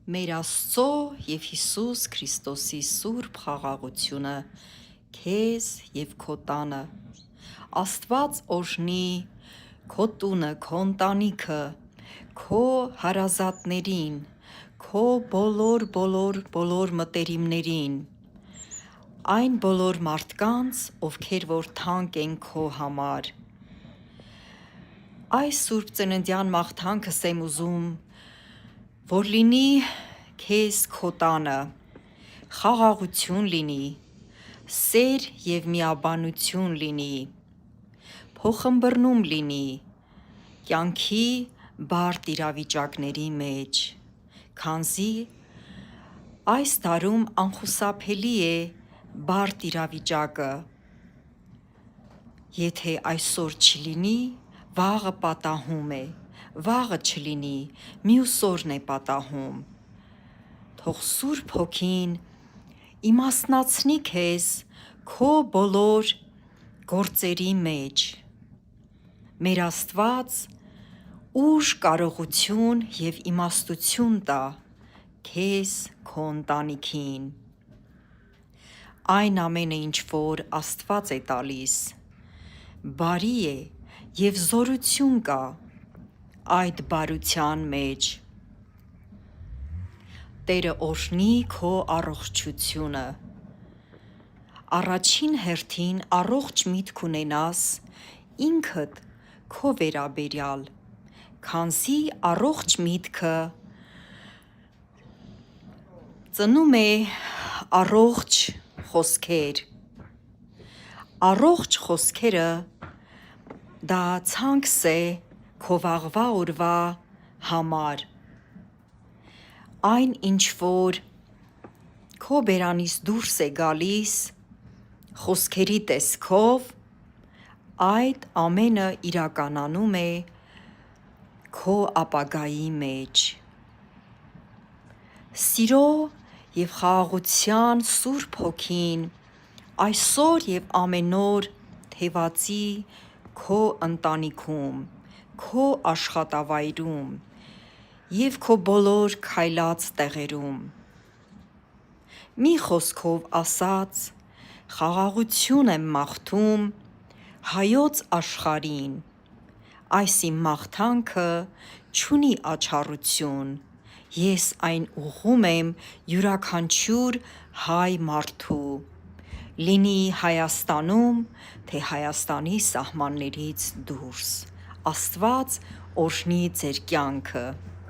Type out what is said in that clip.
Մեր Աստծո և Հիսուս Քրիստոսի սուրբ խաղաղությունը քեզ և քո տանը, Աստված օրհնի քո տունը, քո ընտանիքը, քո հարազատներին, քո բոլոր մտերիմներին, այն բոլոր մարդկանց, ովքեր որ թանկ են քո համար։ Այս սուրբ ծննդյան մաղթանքս եմ ուզում, որ լինի քեզ քո տանը, խաղաղություն լինի, սեր և միաբանություն լինի, փոխըմբըռնում լինի կյանքի բարդ իրավիճակների մեջ, քանզի այս դարում անխուսափելի է բարդ իրավիճակը, եթե այսօր չլինի, վաղը պատահում է, վաղը չլինի, մյուս օրն է պատահում։ Թող Սուրբ Հոգին իմաստնացնի քեզ քո բոլոր գործերի մեջ։ Մեր Աստված ուժ, կարողություն և իմաստություն տա քեզ քո ընտանիքին։ Այն ամենը, ինչ որ Աստված է տալիս, բարի է և զորություն կա այդ բարության մեջ։ Տերը օրհնի քո առողջությունը։ Առաջին հերթին առողջ միտք ունենաս ինքդ քո վերաբերյալ, քանզի առողջ միտքը ծնում է առողջ խոսքեր։ Առողջ խոսքերը դա ցանքս է քո վաղվա օրվա համար։ Այն, ինչ որ քո բերանից դուրս է գալիս խոսքերի տեսքով, այդ ամենը իրականանում է քո ապագայի մեջ։ Սիրո և խաղաղության Սուրբ Հոգին այսօր և ամեն օր թևածի քո ընտանիքում, քո աշխատավայրում և քո բոլոր քայլած տեղերում։ Մի խոսքով ասած, խաղաղություն եմ մաղթում Հայոց աշխարհին։ Այս իմ մաղթանքը չունի աչառություն, ես այն ուղղում եմ յուրաքանչյուր հայ մարդու, լինի Հայաստանում, թե Հայաստանի սահմաններից դուրս։ Աստված օրհնի ձեր կյանքը։